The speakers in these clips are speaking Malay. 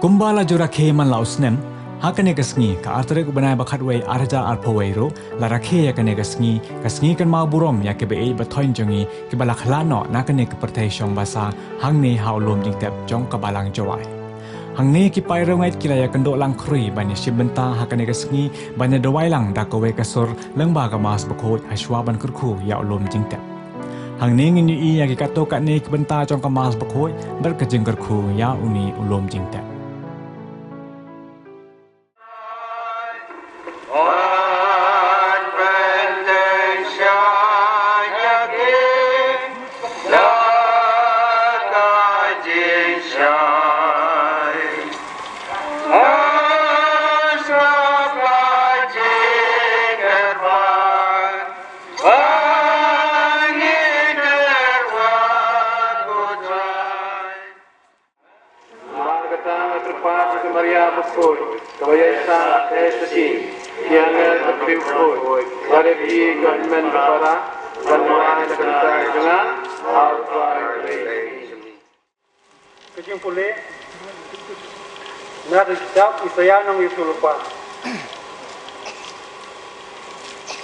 Kumbala jura ke man lausnem, hakane kasngi ka artere ku banai bakhatwei arja arphawei ro la rakhe yakane kasngi kan ma burom ya ke be bathoin jongi ke bala khlano nakane ke perthai shong basa hangne haulom jingtep jong ka balang jawai. Hangne ki pairungai kiraya kendo lang krui bani shibenta hakane kasngi bani dawai lang dakowe kasur lengba ka mas bakhot ashwa ban kurku ya ulom jingtep. Hangne ngini i ya ki kato katne ki benta jong ka mas bakhot berkejeng kurku ya uni ulom jingtep. Kejing pulih nak dijawab saya nang itu lupa.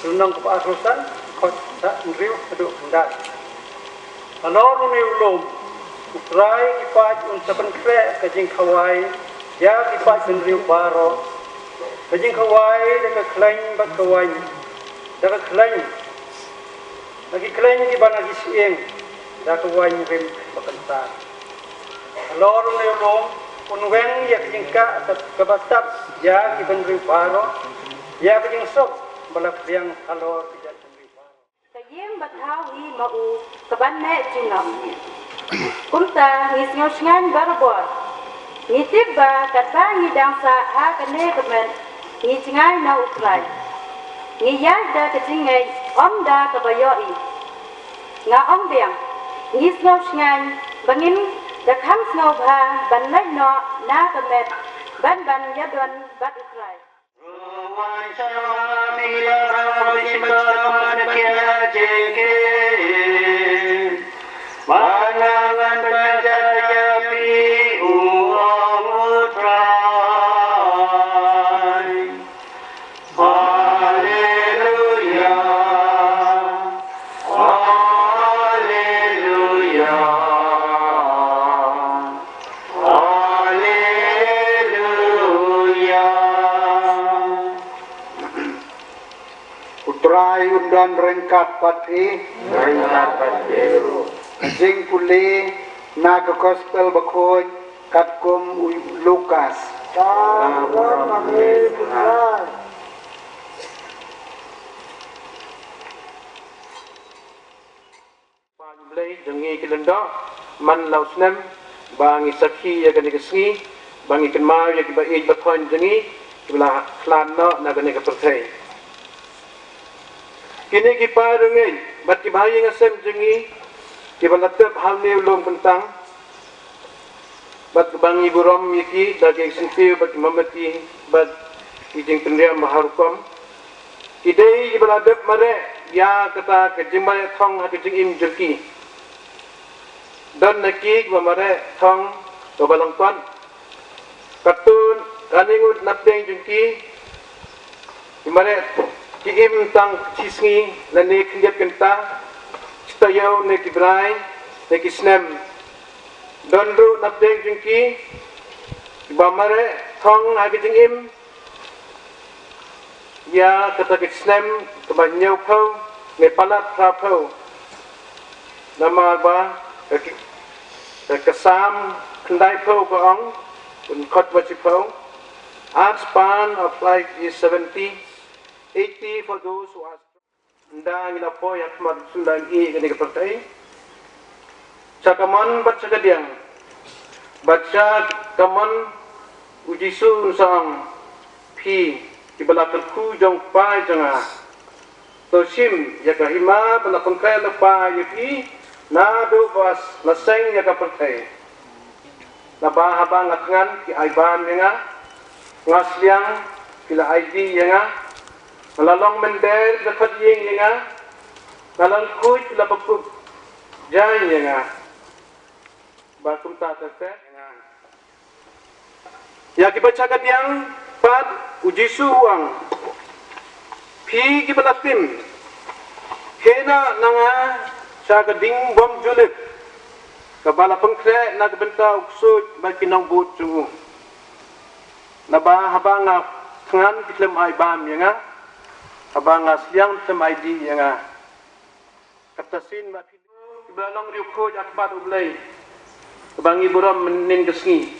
Renang ke Asrosan, kot tak ngriu aduk hendak. Alor ni ulum, utrai kipat unsapan krek kejing kawai, ya kipat ngriu baro. Kejing kawai dekat klaim bat kawai, dekat klaim. Lagi klaim di bana gisieng, dekat kawai rim bakantar. Alor ni ulum, unweng ya kejing ka kebatap, ya kipan ngriu baro, ya kejing sok. Balap yang kalau tidak terima. Kajim bathawi mau kebanne jungam. Kumta ngisngan barbor. Nitiba katangi dangsa ha kene kemen. Ngicingai na ukrai. Ngiyada kecingai omda kebayoi. Nga ombiang ngisngan bangin dakham snobha banlai no na kemen ban yadon bat ukrai. Dan rengkat pati jing puli naga gospel bakoy katkum Lukas Blay jangi kilenda man lausnem bangi sakhi ya gani kesngi bangi kenma ya kiba ej bathon jangi kibla khlanno nagane ka perthai kini kita rengai, bat kibayi ngasem jengi, kita latep hal ni ulum kentang, bat bangi buram yaki, daging sentiu bat mamati, bat kijing pendirian maharukom, idei kita latep mare, ya kata kejimai thong hati jengim jerki, dan neki kita mare thong tobalang tuan, katun kaningut napdeng jengki, mare Kiim tang cisngi na ne kinjat kenta citayaw ne kibray ne kisnem donru napdeng jengki ibamare thong agi jengim ya kata kisnem kebanyaw pau ne palat prapau nama ba kesam kendai pau baong un kot wachipau art span of life is 70 80 for those who are ndang ila po yak mat sundang I kene kepertai cakaman baca kadiang baca kaman uji sun sang pi di belakangku jong pa janga tosim ya kahima belakang kai lepa yapi na do bas laseng ya kepertai na ba habang ngan ki aiban nga ngasliang kila ID nga Nalalong mender dapat yeng nga, nalang kuj labakub jay nga, bakum tatate nga. Ya kibaca katiang pat uji suang. Pi kibalatim. Hena nanga sa kading bom julip. Kabala pengkre na kabenta uksud bagi nang but sungu. Naba habanga tangan kitlem ay bam yanga. Habanga siang tlem ay di yanga. Katasin ma pilu kibalang riuko jakbat ublay. Kabangi buram mening kesngi.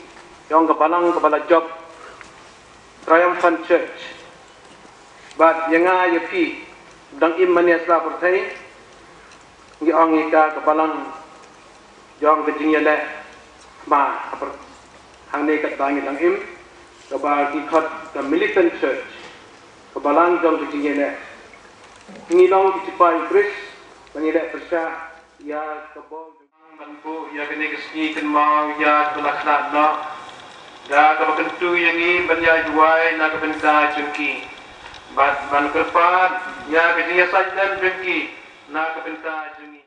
Yang kabalang kabala job. Triumphant Church. But yanga yapi dang imani asla pertai. Ngi angika kabalang jong kejingnya le ma apa hang ne kat bangi dang im kabal ki khat the militant church kabalang jong kejingnya le ngi long ki pai Chris bangi le persya ya kabong bantu ya kene kesni ken mau ya belakna no da kabakentu yangi banya duai na kabenta chunki bat ban kerpat ya kejingnya sajdan chunki na kabenta chunki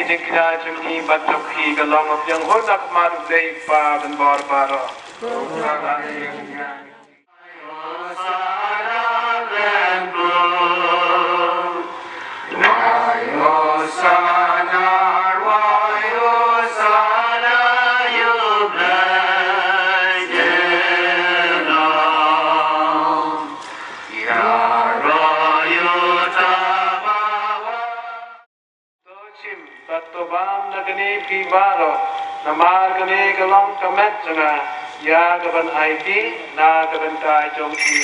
Kijing kina chungi batuk hi galong of yang honak maru day pa dan bar para. Baro namar kene galong kamet janga ya gaban IT na gaban tai jong ki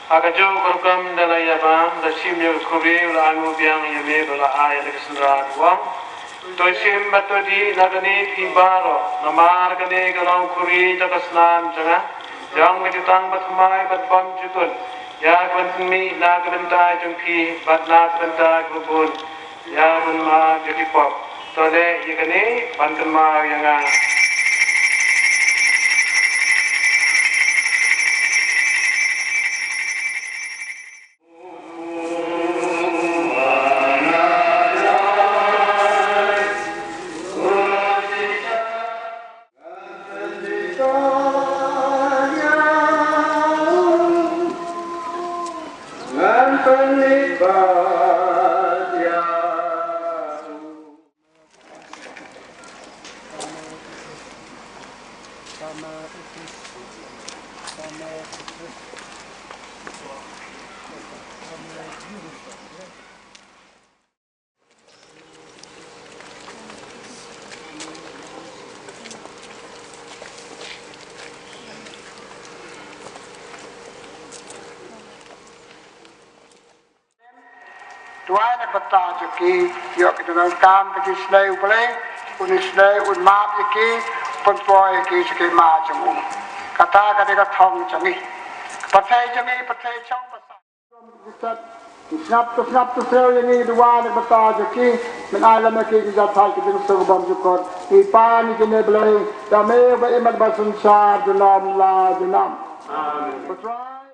aga jo kurkam dalaya bam da simyo khuri la angu biang yeme bala ay la kesendra wang Toisim batodi nagani pibaro namar kane galang kuri jakasnan janga yang meditang batmai batbam jutun ya kwantmi na kabenta jungki bat na kabenta gubun ya gunma jukipop tole yekane pantanma yanga Tuan bata juki yok dengan kam bagi selai upale unis selai un map yuki penpoy yuki suki ma jamu kata kata thong jangi pathai chong pasat snap to sel yang tuan bata juki menalam yuki jathal ki ding surbam jukot ipan ki ne blai dame ba imat basun sa dulam la dunam amin